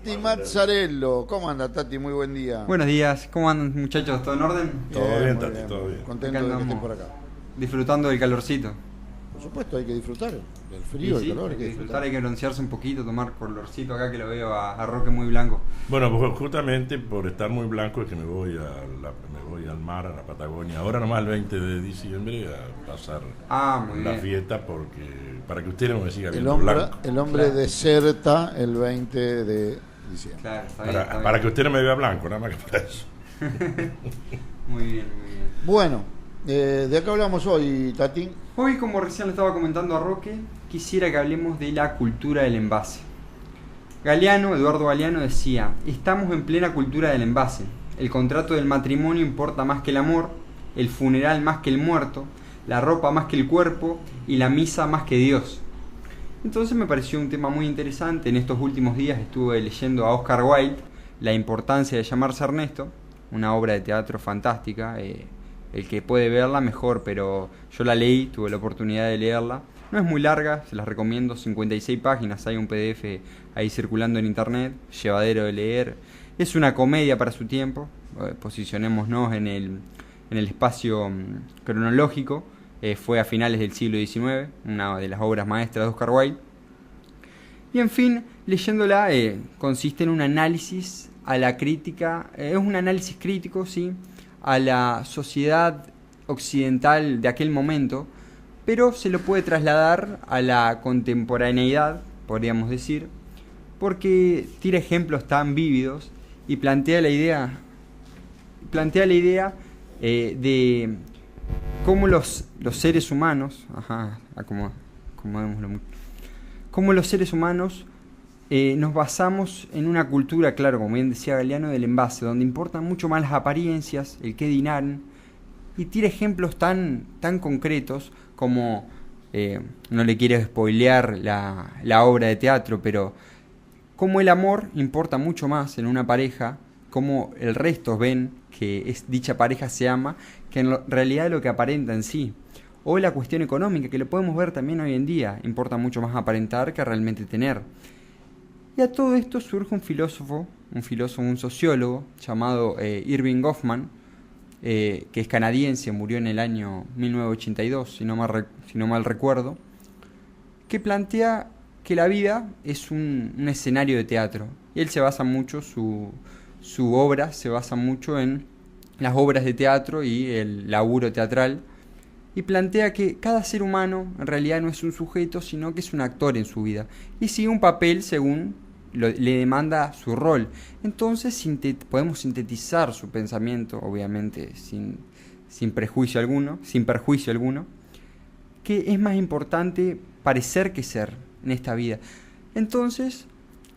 Tati Mazzarello, ¿cómo anda Tati? Muy buen día. Buenos días, ¿cómo andan muchachos? ¿Todo en orden? Todo bien, muy Tati, bien, todo muy bien. Contento Acá de que estés andamos por acá. disfrutando del calorcito. Por supuesto, hay que disfrutar del Y frío, sí, del calor, hay hay que que disfrutar, hay disfrutar. que broncearse un poquito, tomar colorcito acá que lo veo a Roque muy blanco. Bueno, pues justamente por estar muy blanco es que me voy al mar, a la Patagonia. Ahora nomás el 20 de diciembre a pasar Muy la bien. fiesta para que usted no me siga El viendo hombre, blanco. el hombre Claro. deserta el 20 de diciembre. Claro, está bien, Para, está para que bien. usted no me vea blanco, nada más que para eso. Muy bien, muy bien. Bueno, ¿de acá hablamos hoy, Tati? Hoy, como recién le estaba comentando a Roque, quisiera que hablemos de la cultura del envase. Eduardo Galeano decía: estamos en plena cultura del envase. El contrato del matrimonio importa más que el amor, el funeral más que el muerto, la ropa más que el cuerpo y la misa más que Dios. Entonces me pareció un tema muy interesante. En estos últimos días estuve leyendo a Oscar Wilde, La importancia de llamarse Ernesto, una obra de teatro fantástica. El que puede verla mejor, pero yo la leí, tuve la oportunidad de leerla. No es muy larga, se las recomiendo, 56 páginas, hay un PDF ahí circulando en internet, llevadero de leer. Es una comedia para su tiempo, posicionémonos en el espacio cronológico. Fue a finales del siglo XIX, una de las obras maestras de Oscar Wilde. Y en fin, leyéndola consiste en un análisis a la crítica, es un análisis crítico, sí, a la sociedad occidental de aquel momento, pero se lo puede trasladar a la contemporaneidad, podríamos decir, porque tira ejemplos tan vívidos y plantea la idea de cómo los seres humanos, acomodémoslo, cómo los seres humanos nos basamos en una cultura, claro, como bien decía Galeano, del envase, donde importan mucho más las apariencias, el qué dirán, y tira ejemplos tan concretos como, no le quiero spoilear la obra de teatro, pero cómo el amor importa mucho más en una pareja, cómo el resto ven que dicha pareja se ama, que en realidad lo que aparenta en sí. O la cuestión económica, que lo podemos ver también hoy en día, importa mucho más aparentar que realmente tener. Y a todo esto surge un sociólogo llamado Irving Goffman, que es canadiense, murió en el año 1982, si no mal recuerdo, que plantea que la vida es un escenario de teatro. Y él se basa mucho, su obra se basa mucho en las obras de teatro y el laburo teatral, y plantea que cada ser humano en realidad no es un sujeto, sino que es un actor en su vida, y sigue un papel según le demanda su rol. Entonces podemos sintetizar su pensamiento, obviamente sin perjuicio alguno, que es más importante parecer que ser en esta vida. Entonces,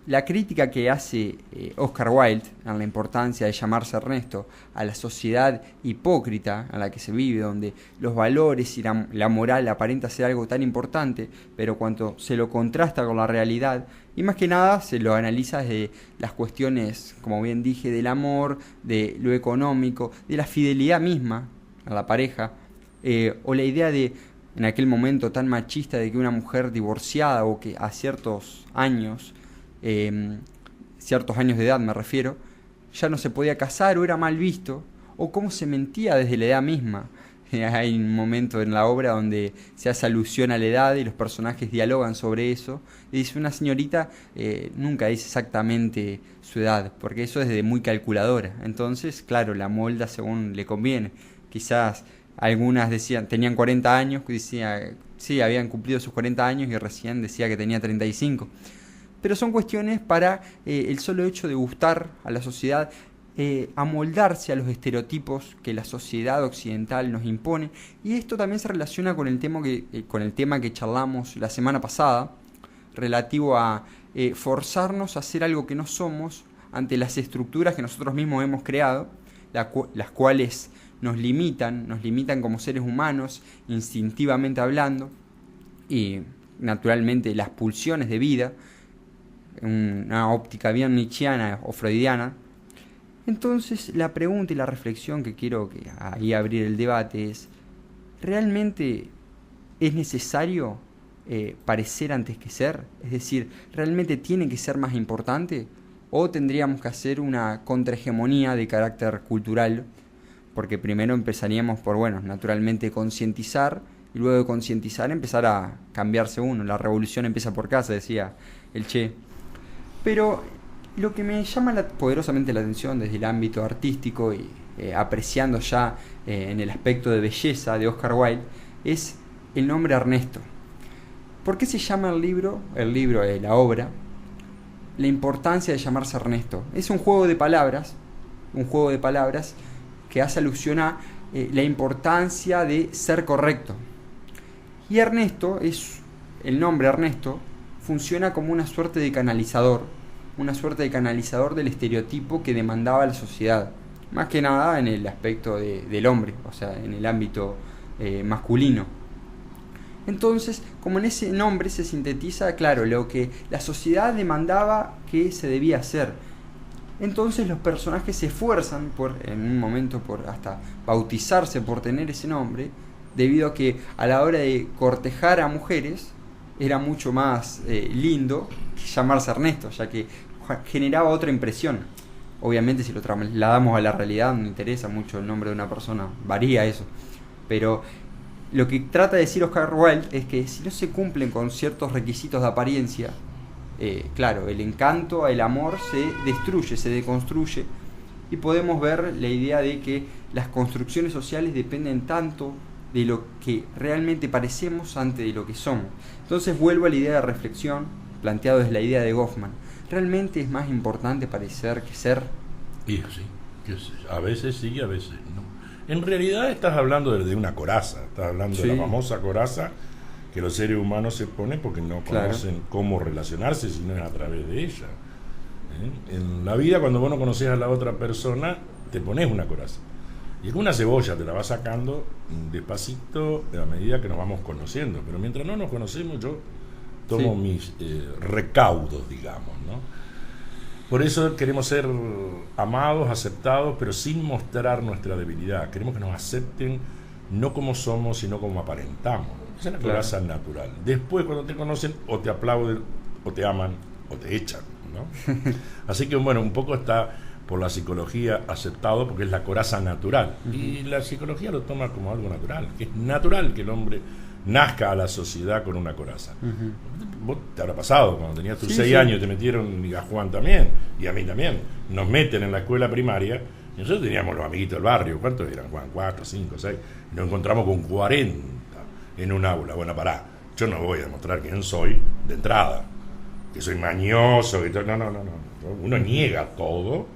la crítica que hace Oscar Wilde en la importancia de llamarse Ernesto a la sociedad hipócrita en la que se vive, donde los valores y la moral aparenta ser algo tan importante, pero cuando se lo contrasta con la realidad, y más que nada se lo analiza desde las cuestiones, como bien dije, del amor, de lo económico, de la fidelidad misma a la pareja, o la idea de, en aquel momento tan machista, de que una mujer divorciada o que a ciertos años de edad me refiero, ya no se podía casar o era mal visto, o cómo se mentía desde la edad misma. Hay un momento en la obra donde se hace alusión a la edad y los personajes dialogan sobre eso, y dice una señorita, nunca dice exactamente su edad, porque eso es de muy calculadora. Entonces, claro, la molda según le conviene. Quizás algunas tenían 40 años, sí, habían cumplido sus 40 años y recién decía que tenía 35. Pero son cuestiones para el solo hecho de gustar a la sociedad, amoldarse a los estereotipos que la sociedad occidental nos impone. Y esto también se relaciona con el tema que charlamos la semana pasada, relativo a forzarnos a hacer algo que no somos ante las estructuras que nosotros mismos hemos creado, las cuales nos limitan como seres humanos, instintivamente hablando, y naturalmente las pulsiones de vida, una óptica bien nietzscheana o freudiana. Entonces la pregunta y la reflexión que quiero ahí abrir el debate es: ¿realmente es necesario parecer antes que ser? Es decir, ¿realmente tiene que ser más importante? o tendríamos que hacer una contrahegemonía de carácter cultural, porque primero empezaríamos por, bueno, naturalmente concientizar, y luego de concientizar empezar a cambiarse uno. La revolución empieza por casa, decía el Che. Pero lo que me llama poderosamente la atención desde el ámbito artístico y apreciando ya en el aspecto de belleza de Oscar Wilde es el nombre Ernesto. ¿Por qué se llama el libro, la obra, la importancia de llamarse Ernesto? Es un juego de palabras que hace alusión a la importancia de ser correcto. Y Ernesto, el nombre Ernesto, funciona como una suerte de canalizador del estereotipo que demandaba la sociedad, más que nada en el aspecto del hombre, o sea, en el ámbito masculino. Entonces, como en ese nombre se sintetiza, claro, lo que la sociedad demandaba que se debía hacer. Entonces los personajes se esfuerzan en un momento por hasta bautizarse por tener ese nombre, debido a que a la hora de cortejar a mujeres era mucho más lindo que llamarse Ernesto, ya que generaba otra impresión. Obviamente si lo trasladamos a la realidad no interesa mucho el nombre de una persona, varía eso, pero lo que trata de decir Oscar Wilde es que si no se cumplen con ciertos requisitos de apariencia, claro, el encanto, el amor se destruye, se deconstruye, y podemos ver la idea de que las construcciones sociales dependen tanto de lo que realmente parecemos antes de lo que somos. Entonces vuelvo a la idea de reflexión planteado desde la idea de Goffman. ¿Realmente es más importante parecer que ser? Y sí, a veces sí y a veces no. En realidad estás hablando de una coraza, estás hablando de la famosa coraza que los seres humanos se ponen porque no conocen cómo relacionarse si no es a través de ella. En la vida, cuando vos no conoces a la otra persona, te pones una coraza. Y es como una cebolla, te la vas sacando despacito a medida que nos vamos conociendo. Pero mientras no nos conocemos, yo tomo mis recaudos, digamos, ¿no? Por eso queremos ser amados, aceptados, pero sin mostrar nuestra debilidad. Queremos que nos acepten no como somos, sino como aparentamos. Esa es la coraza natural. Después, cuando te conocen, o te aplauden, o te aman, o te echan, ¿no? Así que, bueno, un poco está por la psicología aceptado, porque es la coraza natural. Y la psicología lo toma como algo natural, que es natural que el hombre nazca a la sociedad con una coraza. Vos te habrá pasado, cuando tenías tus 6 años te metieron, y a Juan también, y a mí también, nos meten en la escuela primaria, y nosotros teníamos los amiguitos del barrio. ¿Cuántos eran, Juan? 4, 5, 6, y nos encontramos con 40 en un aula. Bueno, pará, yo no voy a demostrar quién soy de entrada, que soy mañoso, que no, uno niega todo,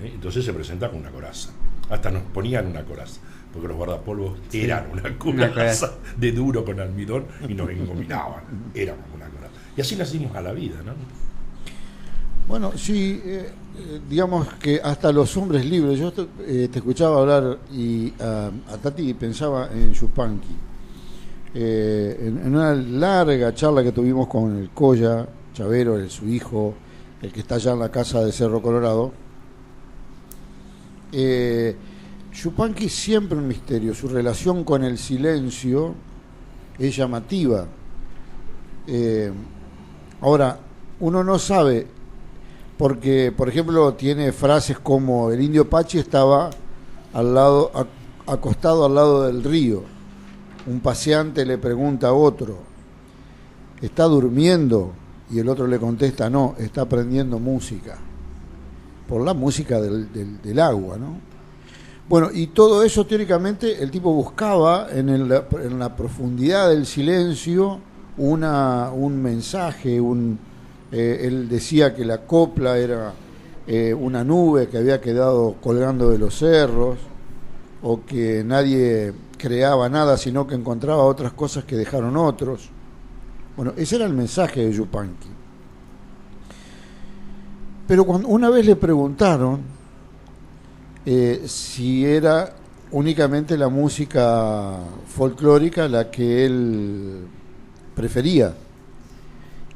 entonces se presenta con una coraza. Hasta nos ponían una coraza, porque los guardapolvos eran una coraza de duro con almidón y nos engominaban, éramos una coraza. Y así nacimos a la vida, ¿no? Bueno, sí, digamos que hasta los hombres libres, yo te escuchaba hablar y a Tati pensaba en Yupanqui. En una larga charla que tuvimos con el Colla Chavero, su hijo, el que está allá en la casa de Cerro Colorado, Yupanqui siempre un misterio. Su relación con el silencio es llamativa. Ahora, uno no sabe, porque, por ejemplo, tiene frases como: el indio Pachi estaba acostado al lado del río. Un paseante le pregunta a otro: ¿está durmiendo? Y el otro le contesta: no, está aprendiendo música. Por la música del agua, ¿no? Bueno, y todo eso teóricamente el tipo buscaba en la profundidad del silencio un mensaje, él decía que la copla era una nube que había quedado colgando de los cerros, o que nadie creaba nada sino que encontraba otras cosas que dejaron otros. Bueno, ese era el mensaje de Yupanqui. Pero cuando una vez le preguntaron si era únicamente la música folclórica la que él prefería,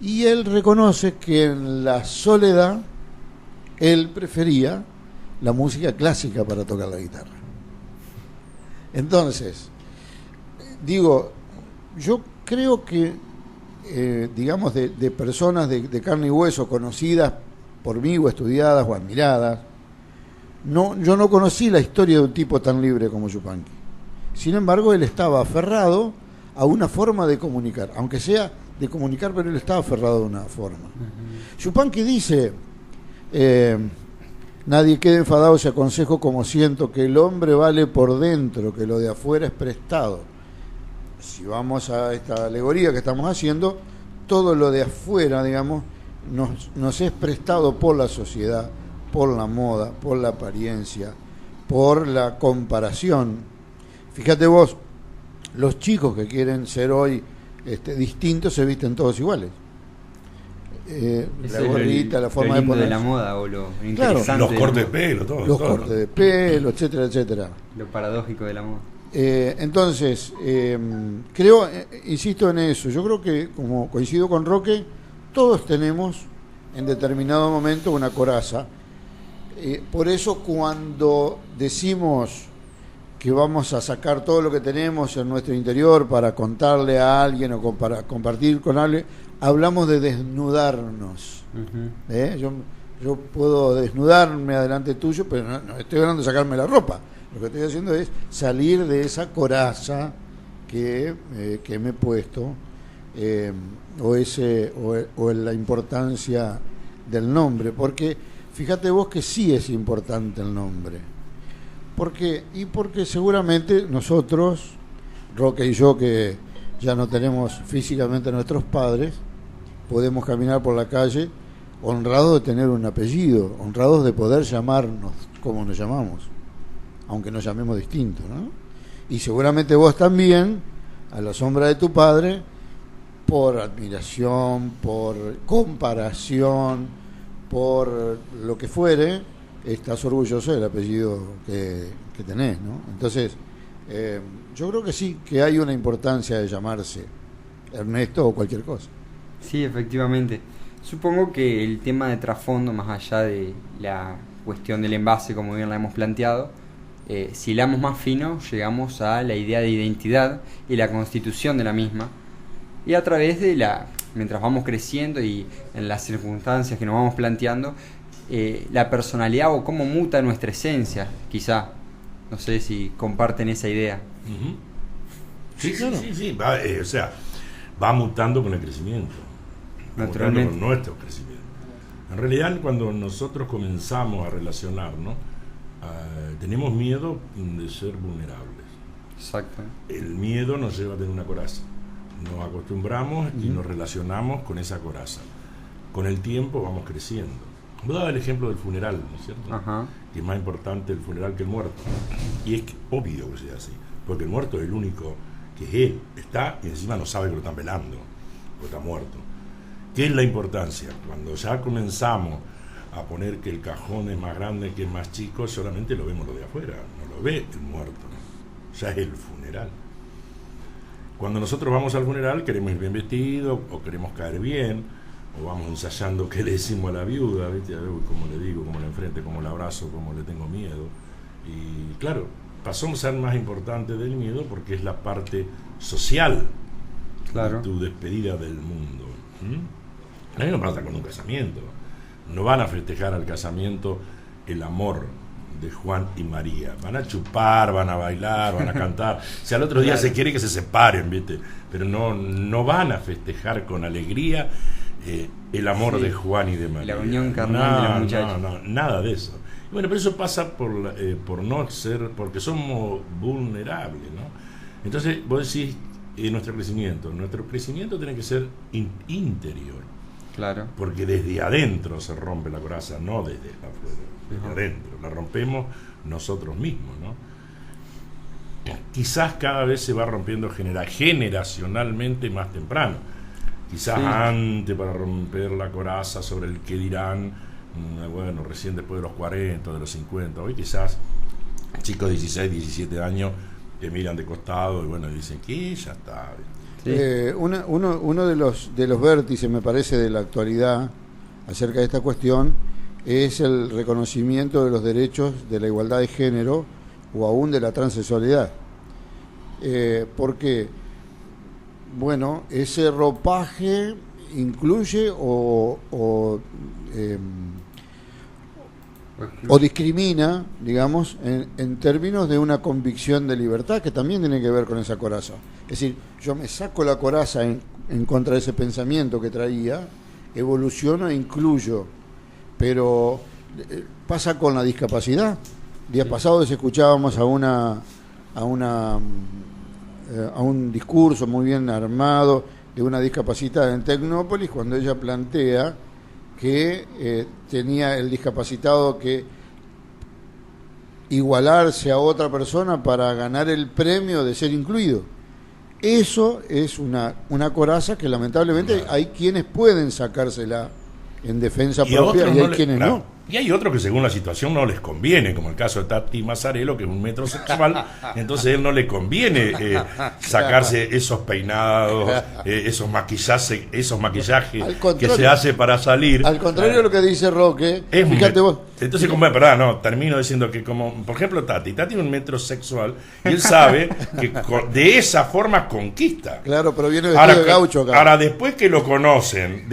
y él reconoce que en la soledad él prefería la música clásica para tocar la guitarra. Entonces, digo, yo creo que digamos de personas de carne y hueso conocidas por mí o estudiadas o admiradas. No, yo no conocí la historia de un tipo tan libre como Yupanqui. Sin embargo, él estaba aferrado a una forma de comunicar, aunque sea de comunicar, pero él estaba aferrado a una forma. Yupanqui dice, nadie quede enfadado si aconsejo como siento que el hombre vale por dentro, que lo de afuera es prestado. Si vamos a esta alegoría que estamos haciendo, todo lo de afuera, digamos, nos es prestado por la sociedad, por la moda, por la apariencia, por la comparación. Fíjate vos, los chicos que quieren ser hoy distintos se visten todos iguales. La gorrita, la forma de poner de la moda o lo claro, interesante. Los cortes de pelo, todo. Los cortes de pelo, etcétera, etcétera. Lo paradójico de la moda. Entonces, creo, insisto en eso, yo creo que, como coincido con Roque, todos tenemos en determinado momento una coraza. Por eso cuando decimos que vamos a sacar todo lo que tenemos en nuestro interior para contarle a alguien o para compartir con alguien, hablamos de desnudarnos. Yo puedo desnudarme adelante tuyo, pero no estoy hablando de sacarme la ropa. Lo que estoy haciendo es salir de esa coraza que me he puesto, o la importancia del nombre, porque fíjate vos que sí es importante el nombre. Porque seguramente nosotros, Roque y yo, que ya no tenemos físicamente a nuestros padres, podemos caminar por la calle honrados de tener un apellido, honrados de poder llamarnos como nos llamamos, aunque nos llamemos distinto, ¿no? Y seguramente vos también, a la sombra de tu padre, por admiración, por comparación, por lo que fuere, estás orgulloso del apellido que tenés, ¿no? Entonces, yo creo que sí, que hay una importancia de llamarse Ernesto o cualquier cosa. Sí, efectivamente. Supongo que el tema de trasfondo, más allá de la cuestión del envase, como bien la hemos planteado, si hilamos más fino, llegamos a la idea de identidad y la constitución de la misma, y a través de mientras vamos creciendo y en las circunstancias que nos vamos planteando, la personalidad o cómo muta nuestra esencia, quizá. No sé si comparten esa idea. Sí, claro. Sí. O sea, va mutando con el crecimiento. Naturalmente. Con nuestro crecimiento. En realidad, cuando nosotros comenzamos a relacionarnos, tenemos miedo de ser vulnerables. Exacto. El miedo nos lleva a tener una coraza. Nos acostumbramos y nos relacionamos con esa coraza. Con el tiempo vamos creciendo. Voy a dar el ejemplo del funeral, ¿no es cierto? Ajá. Que es más importante el funeral que el muerto. Y es obvio que sea así, porque el muerto es el único que es él, está y encima no sabe que lo están velando, o está muerto. ¿Qué es la importancia? Cuando ya comenzamos a poner que el cajón es más grande, que es más chico, solamente lo vemos lo de afuera, no lo ve el muerto, ya es el funeral. Cuando nosotros vamos al funeral queremos ir bien vestidos o queremos caer bien, o vamos ensayando qué le decimos a la viuda, ¿viste? A ver, cómo le digo, cómo la enfrente, cómo la abrazo, cómo le tengo miedo. Y claro, pasó a ser más importante del miedo porque es la parte social, claro, de tu despedida del mundo. A mí no pasa con un casamiento. No van a festejar al casamiento el amor de Juan y María. Van a chupar, van a bailar, van a cantar. Si al otro día se quiere que se separen, ¿viste? Pero no van a festejar con alegría el amor de Juan y de María. La unión carnal de los muchachos. No, nada de eso. Y bueno, pero eso pasa por no ser, porque somos vulnerables, ¿no? Entonces, vos decís, nuestro crecimiento tiene que ser interior. Claro. Porque desde adentro se rompe la coraza, no desde afuera, desde adentro. La rompemos nosotros mismos, ¿no? Quizás cada vez se va rompiendo generacionalmente más temprano. Quizás antes, para romper la coraza sobre el que dirán, bueno, recién después de los 40, de los 50. Hoy quizás chicos de 16, 17 años que miran de costado y bueno, dicen que ya está. Sí. Uno de los vértices, me parece, de la actualidad acerca de esta cuestión es el reconocimiento de los derechos de la igualdad de género o aún de la transexualidad. Porque, bueno, ese ropaje incluye o o discrimina, digamos, en términos de una convicción de libertad que también tiene que ver con esa coraza. Es decir, yo me saco la coraza en contra de ese pensamiento que traía, evoluciono e incluyo, pero pasa con la discapacidad. Días pasados escuchábamos a un discurso muy bien armado de una discapacitada en Tecnópolis, cuando ella plantea que tenía el discapacitado que igualarse a otra persona para ganar el premio de ser incluido. Eso es una coraza que lamentablemente hay quienes pueden sacársela en defensa propia y hay quienes no. Y hay otros que según la situación no les conviene, como el caso de Tati Mazzarello, que es un metrosexual, entonces a él no le conviene sacarse esos peinados, esos maquillajes que se hace para salir. Al contrario de lo que dice Roque, fíjate vos. Entonces, termino diciendo que como, por ejemplo, Tati es un metrosexual y él sabe que de esa forma conquista. Claro, pero viene vestido de gaucho acá. Ahora, después que lo conocen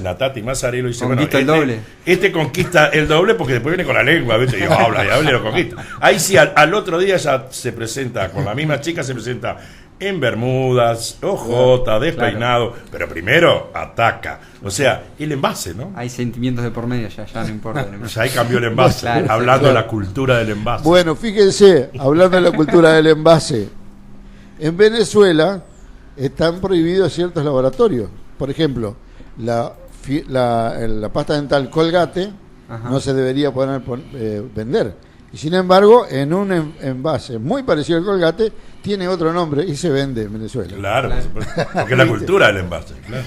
a Tati Mazzarello, dice, conquista el doble. Este conquista el doble porque después viene con la lengua, ¿viste? Y habla y lo conquista. Ahí sí, al otro día ya se presenta, con la misma chica se presenta en bermudas, ojota, despeinado, pero primero ataca. O sea, el envase, ¿no? Hay sentimientos de por medio, ya no importa. Ya ahí cambió el envase, hablando de la cultura del envase. Bueno, fíjense, hablando de la cultura del envase, en Venezuela están prohibidos ciertos laboratorios. Por ejemplo, la pasta dental Colgate no se debería poder vender. Y sin embargo, en un envase muy parecido al Colgate, tiene otro nombre y se vende en Venezuela. Claro. Porque es la cultura del envase. Claro.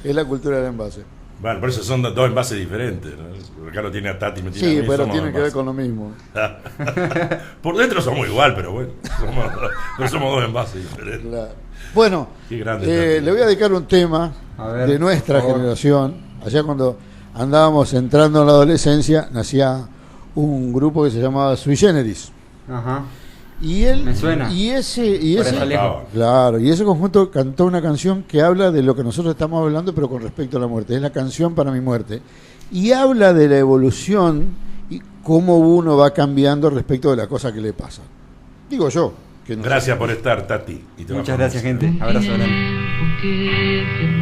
Es la cultura del envase. Bueno, por eso son dos envases diferentes, ¿no? Acá lo tiene a Tati, me tiene sí, a mí, pero tiene que ver con lo mismo. Por dentro somos igual, pero bueno, somos dos envases diferentes. Claro. Bueno, le voy a dedicar un tema de nuestra generación. Allá cuando andábamos entrando en la adolescencia, nacía un grupo que se llamaba Sui Generis. Ajá. Y él, me suena. Y ese conjunto cantó una canción que habla de lo que nosotros estamos hablando, pero con respecto a la muerte. Es la canción Para mi muerte. Y habla de la evolución y cómo uno va cambiando respecto de la cosa que le pasa. Digo yo. Gracias por estar, Tati. Muchas gracias, gente. Abrazo grande.